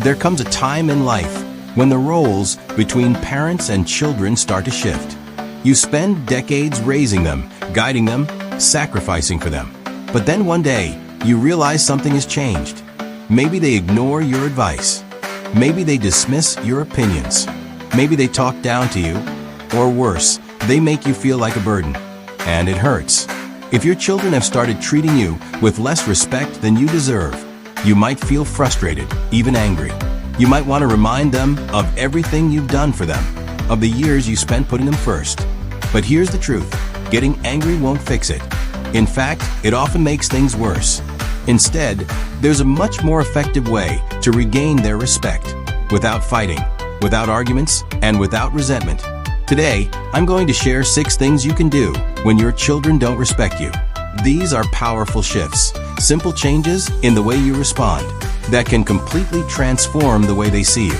There comes a time in life when the roles between parents and children start to shift. You spend decades raising them, guiding them, sacrificing for them. But then one day, you realize something has changed. Maybe they ignore your advice. Maybe they dismiss your opinions. Maybe they talk down to you. Or worse, they make you feel like a burden. And it hurts. If your children have started treating you with less respect than you deserve, you might feel frustrated, even angry. You might want to remind them of everything you've done for them, of the years you spent putting them first. But here's the truth. Getting angry won't fix it. In fact, it often makes things worse. Instead, there's a much more effective way to regain their respect, without fighting, without arguments, and without resentment. Today, I'm going to share 6 things you can do when your children don't respect you. These are powerful shifts, simple changes in the way you respond, that can completely transform the way they see you.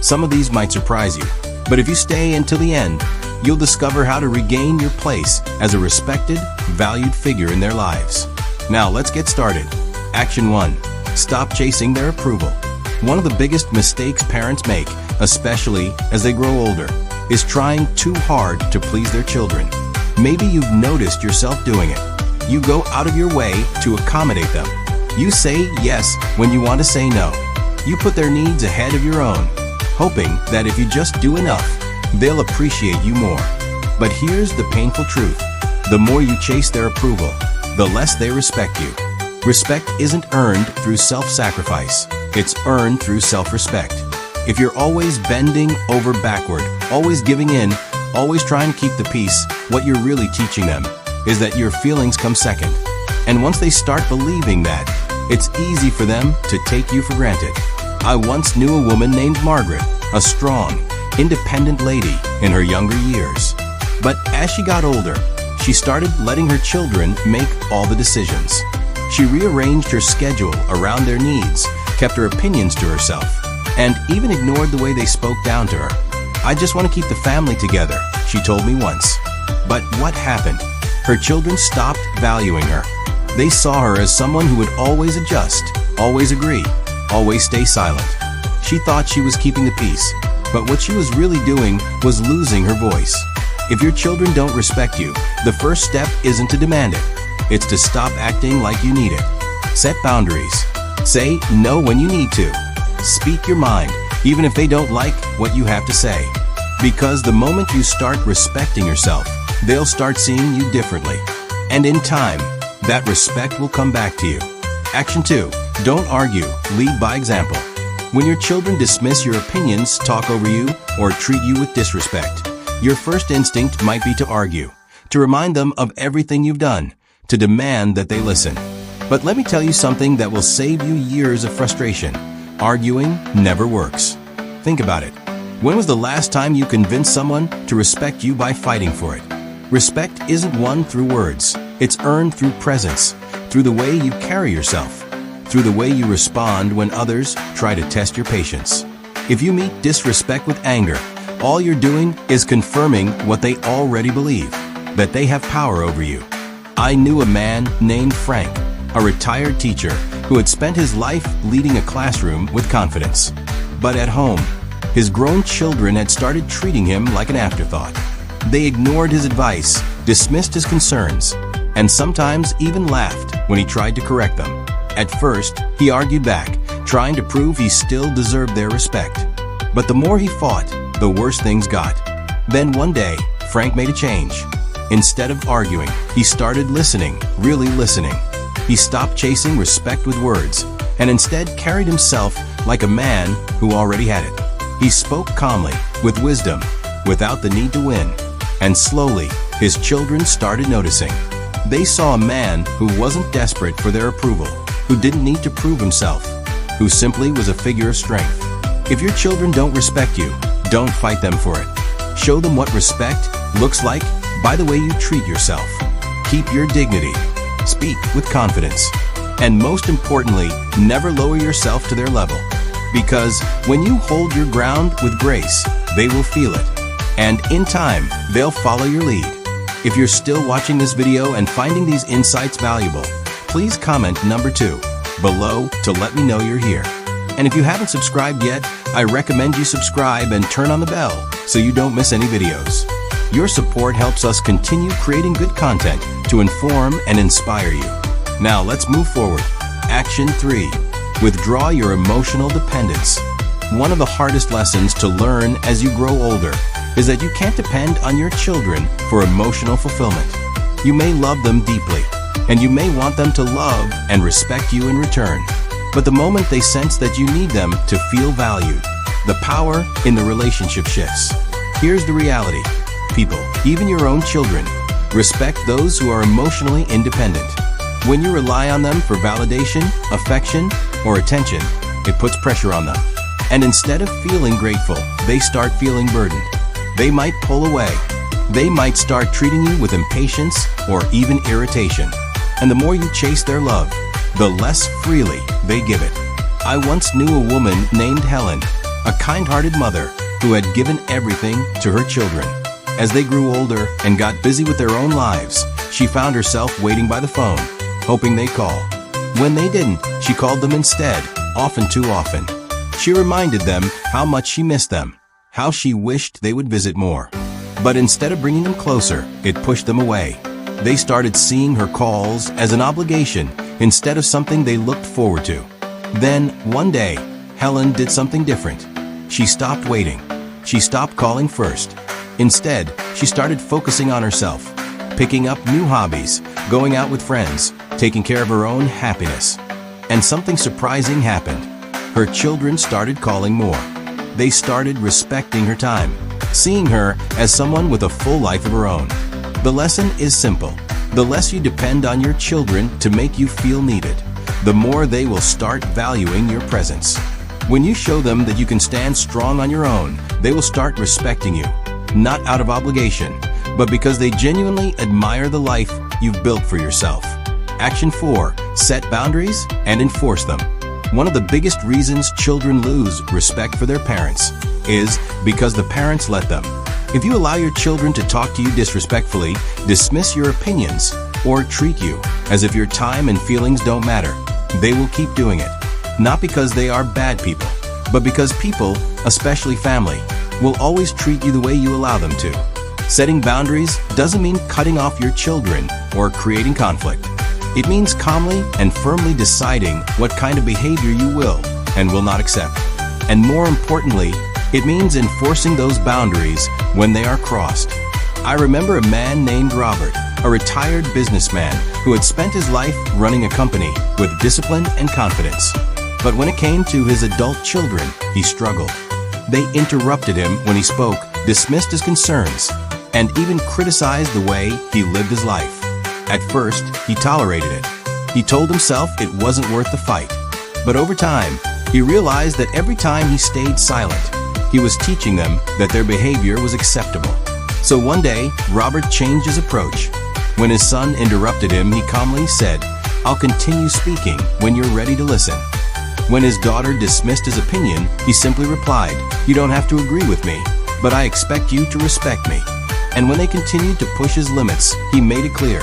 Some of these might surprise you, but if you stay until the end, you'll discover how to regain your place as a respected, valued figure in their lives. Now let's get started. Action 1. Stop chasing their approval. One of the biggest mistakes parents make, especially as they grow older, is trying too hard to please their children. Maybe you've noticed yourself doing it. You go out of your way to accommodate them. You say yes when you want to say no. You put their needs ahead of your own, hoping that if you just do enough, they'll appreciate you more. But here's the painful truth. The more you chase their approval, the less they respect you. Respect isn't earned through self-sacrifice. It's earned through self-respect. If you're always bending over backward, always giving in, always trying to keep the peace, what you're really teaching them is that your feelings come second. And once they start believing that, it's easy for them to take you for granted. I once knew a woman named Margaret, a strong, independent lady in her younger years. But as she got older, she started letting her children make all the decisions. She rearranged her schedule around their needs, kept her opinions to herself, and even ignored the way they spoke down to her. "I just want to keep the family together," she told me once. But what happened? Her children stopped valuing her. They saw her as someone who would always adjust, always agree, always stay silent. She thought she was keeping the peace, but what she was really doing was losing her voice. If your children don't respect you, the first step isn't to demand it. It's to stop acting like you need it. Set boundaries. Say no when you need to. Speak your mind, even if they don't like what you have to say. Because the moment you start respecting yourself, they'll start seeing you differently. And in time, that respect will come back to you. Action 2. Don't argue. Lead by example. When your children dismiss your opinions, talk over you, or treat you with disrespect, your first instinct might be to argue, to remind them of everything you've done, to demand that they listen. But let me tell you something that will save you years of frustration. Arguing never works. Think about it. When was the last time you convinced someone to respect you by fighting for it? Respect isn't won through words. It's earned through presence, through the way you carry yourself, through the way you respond when others try to test your patience. If you meet disrespect with anger, all you're doing is confirming what they already believe, that they have power over you. I knew a man named Frank, a retired teacher who had spent his life leading a classroom with confidence. But at home, his grown children had started treating him like an afterthought. They ignored his advice, dismissed his concerns, and sometimes even laughed when he tried to correct them. At first, he argued back, trying to prove he still deserved their respect. But the more he fought, the worse things got. Then one day, Frank made a change. Instead of arguing, he started listening, really listening. He stopped chasing respect with words, and instead carried himself like a man who already had it. He spoke calmly, with wisdom, without the need to win. And slowly, his children started noticing. They saw a man who wasn't desperate for their approval, who didn't need to prove himself, who simply was a figure of strength. If your children don't respect you, don't fight them for it. Show them what respect looks like by the way you treat yourself. Keep your dignity. Speak with confidence. And most importantly, never lower yourself to their level. Because when you hold your ground with grace, they will feel it. And in time, they'll follow your lead. If you're still watching this video and finding these insights valuable, please comment number 2 below to let me know you're here. And if you haven't subscribed yet, I recommend you subscribe and turn on the bell so you don't miss any videos. Your support helps us continue creating good content to inform and inspire you. Now let's move forward. Action 3. Withdraw your emotional dependence. One of the hardest lessons to learn as you grow older is that you can't depend on your children for emotional fulfillment. You may love them deeply, and you may want them to love and respect you in return. But the moment they sense that you need them to feel valued, the power in the relationship shifts. Here's the reality. People, even your own children, respect those who are emotionally independent. When you rely on them for validation, affection, or attention, it puts pressure on them. And instead of feeling grateful, they start feeling burdened. They might pull away. They might start treating you with impatience or even irritation. And the more you chase their love, the less freely they give it. I once knew a woman named Helen, a kind-hearted mother who had given everything to her children. As they grew older and got busy with their own lives, she found herself waiting by the phone, hoping they'd call. When they didn't, she called them instead, often too often. She reminded them how much she missed them, how she wished they would visit more. But instead of bringing them closer, it pushed them away. They started seeing her calls as an obligation instead of something they looked forward to. Then, one day, Helen did something different. She stopped waiting. She stopped calling first. Instead, she started focusing on herself, picking up new hobbies, going out with friends, taking care of her own happiness. And something surprising happened. Her children started calling more. They started respecting her time, seeing her as someone with a full life of her own. The lesson is simple. The less you depend on your children to make you feel needed, the more they will start valuing your presence. When you show them that you can stand strong on your own, they will start respecting you, not out of obligation, but because they genuinely admire the life you've built for yourself. Action 4. Set boundaries and enforce them. One of the biggest reasons children lose respect for their parents is because the parents let them. If you allow your children to talk to you disrespectfully, dismiss your opinions, or treat you as if your time and feelings don't matter, they will keep doing it. Not because they are bad people, but because people, especially family, will always treat you the way you allow them to. Setting boundaries doesn't mean cutting off your children or creating conflict. It means calmly and firmly deciding what kind of behavior you will and will not accept. And more importantly, it means enforcing those boundaries when they are crossed. I remember a man named Robert, a retired businessman who had spent his life running a company with discipline and confidence. But when it came to his adult children, he struggled. They interrupted him when he spoke, dismissed his concerns, and even criticized the way he lived his life. At first, he tolerated it. He told himself it wasn't worth the fight. But over time, he realized that every time he stayed silent, he was teaching them that their behavior was acceptable. So one day, Robert changed his approach. When his son interrupted him, he calmly said, "I'll continue speaking when you're ready to listen." When his daughter dismissed his opinion, he simply replied, "You don't have to agree with me, but I expect you to respect me." And when they continued to push his limits, he made it clear.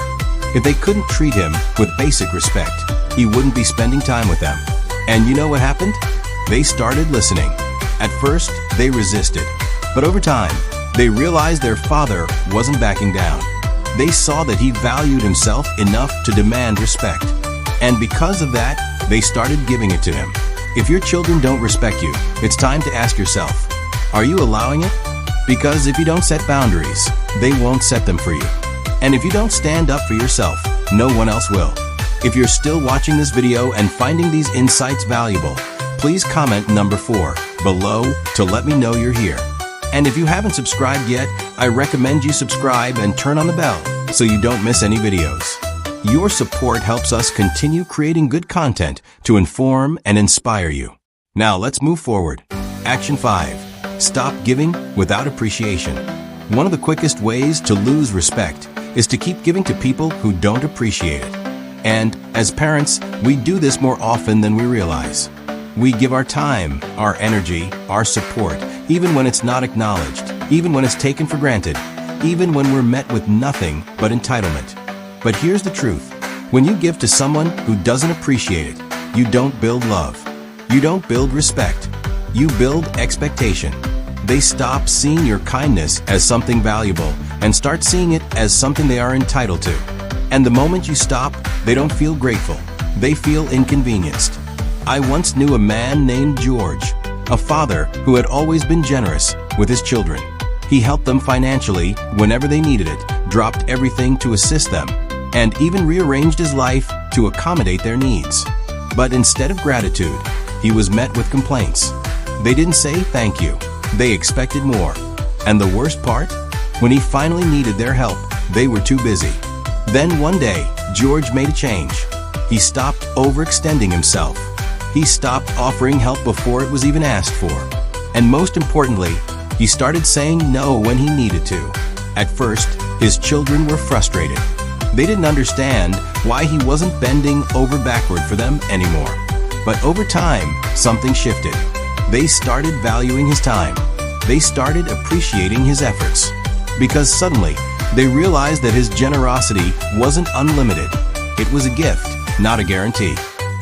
If they couldn't treat him with basic respect, he wouldn't be spending time with them. And you know what happened? They started listening. At first, they resisted. But over time, they realized their father wasn't backing down. They saw that he valued himself enough to demand respect. And because of that, they started giving it to him. If your children don't respect you, it's time to ask yourself, are you allowing it? Because if you don't set boundaries, they won't set them for you. And if you don't stand up for yourself, no one else will. If you're still watching this video and finding these insights valuable, please comment number 4 below to let me know you're here. And if you haven't subscribed yet, I recommend you subscribe and turn on the bell so you don't miss any videos. Your support helps us continue creating good content to inform and inspire you. Now let's move forward. Action 5. Stop giving without appreciation. One of the quickest ways to lose respect is to keep giving to people who don't appreciate it. And as parents, we do this more often than we realize. We give our time, our energy, our support, even when it's not acknowledged, even when it's taken for granted, even when we're met with nothing but entitlement. But here's the truth. When you give to someone who doesn't appreciate it, you don't build love. You don't build respect. You build expectation. They stop seeing your kindness as something valuable and start seeing it as something they are entitled to. And the moment you stop, they don't feel grateful. They feel inconvenienced. I once knew a man named George, a father who had always been generous with his children. He helped them financially whenever they needed it, dropped everything to assist them, and even rearranged his life to accommodate their needs. But instead of gratitude, he was met with complaints. They didn't say thank you. They expected more. And the worst part? When he finally needed their help, they were too busy. Then one day, George made a change. He stopped overextending himself. He stopped offering help before it was even asked for. And most importantly, he started saying no when he needed to. At first, his children were frustrated. They didn't understand why he wasn't bending over backward for them anymore. But over time, something shifted. They started valuing his time. They started appreciating his efforts. Because suddenly, they realized that his generosity wasn't unlimited. It was a gift, not a guarantee.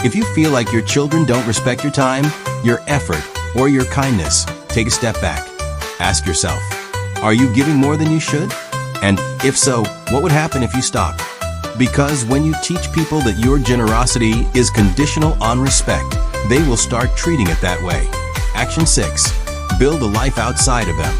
If you feel like your children don't respect your time, your effort, or your kindness, take a step back. Ask yourself, are you giving more than you should? And if so, what would happen if you stopped? Because when you teach people that your generosity is conditional on respect, they will start treating it that way. Action 6. Build a life outside of them.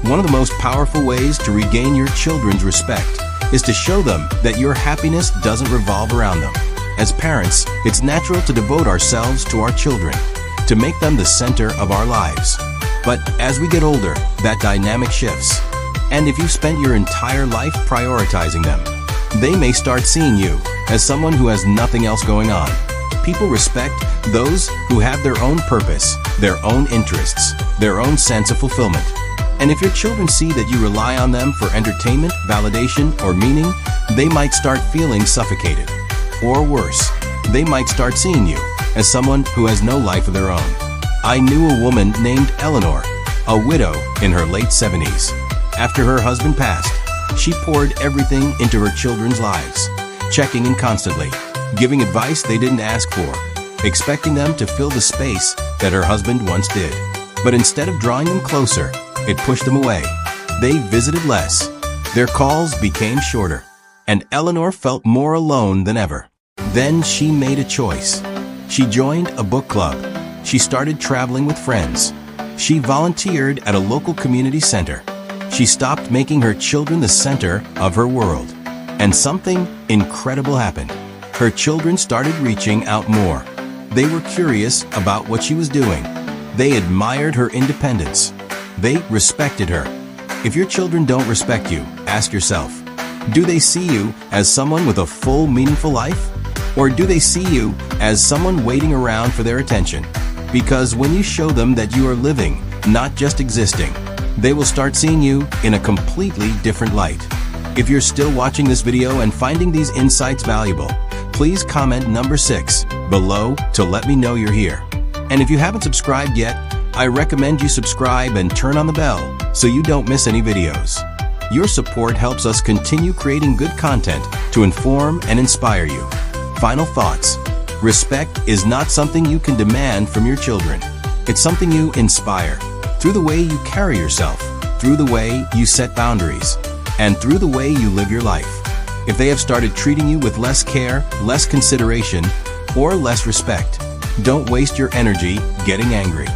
One of the most powerful ways to regain your children's respect is to show them that your happiness doesn't revolve around them. As parents, it's natural to devote ourselves to our children, to make them the center of our lives. But as we get older, that dynamic shifts. And if you've spent your entire life prioritizing them, they may start seeing you as someone who has nothing else going on. People respect those who have their own purpose, their own interests, their own sense of fulfillment. And if your children see that you rely on them for entertainment, validation, or meaning, they might start feeling suffocated. Or worse, they might start seeing you as someone who has no life of their own. I knew a woman named Eleanor, a widow in her late 70s. After her husband passed, she poured everything into her children's lives, checking in constantly, giving advice they didn't ask for, expecting them to fill the space that her husband once did. But instead of drawing them closer, it pushed them away. They visited less. Their calls became shorter, and Eleanor felt more alone than ever. Then she made a choice. She joined a book club. She started traveling with friends. She volunteered at a local community center. She stopped making her children the center of her world. And something incredible happened. Her children started reaching out more. They were curious about what she was doing. They admired her independence. They respected her. If your children don't respect you, ask yourself, do they see you as someone with a full, meaningful life? Or do they see you as someone waiting around for their attention? Because when you show them that you are living, not just existing, they will start seeing you in a completely different light. If you're still watching this video and finding these insights valuable, please comment number 6 below to let me know you're here. And if you haven't subscribed yet, I recommend you subscribe and turn on the bell so you don't miss any videos. Your support helps us continue creating good content to inform and inspire you. Final thoughts. Respect is not something you can demand from your children. It's something you inspire through the way you carry yourself, through the way you set boundaries, and through the way you live your life. If they have started treating you with less care, less consideration, or less respect, don't waste your energy getting angry.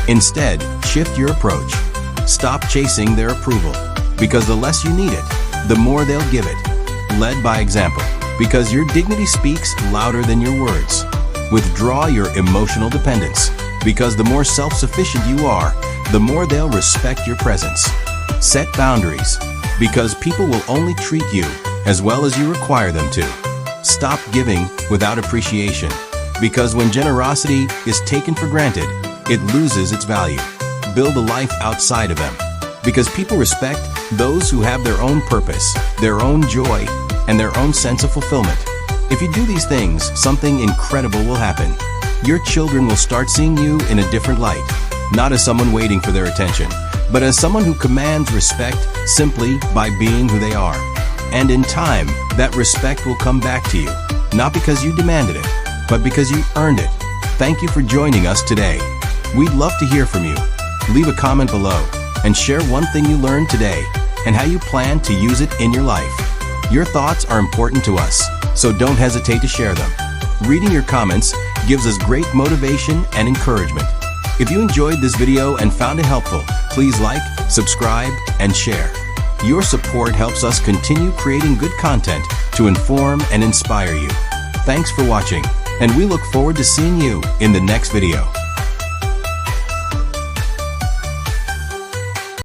Instead, shift your approach. Stop chasing their approval, because the less you need it, the more they'll give it. Led by example, because your dignity speaks louder than your words. Withdraw your emotional dependence, because the more self-sufficient you are, the more they'll respect your presence. Set boundaries, because people will only treat you as well as you require them to. Stop giving without appreciation, because when generosity is taken for granted, it loses its value. Build a life outside of them, because people respect those who have their own purpose, their own joy, and their own sense of fulfillment. If you do these things, something incredible will happen. Your children will start seeing you in a different light, not as someone waiting for their attention, but as someone who commands respect simply by being who they are. And in time, that respect will come back to you, not because you demanded it, but because you earned it Thank you for joining us today. We'd love to hear from you. Leave a comment below and share one thing you learned today and how you plan to use it in your life. Your thoughts are important to us, so don't hesitate to share them. Reading your comments gives us great motivation and encouragement. If you enjoyed this video and found it helpful, please like, subscribe, and share. Your support helps us continue creating good content to inform and inspire you. Thanks for watching, and we look forward to seeing you in the next video.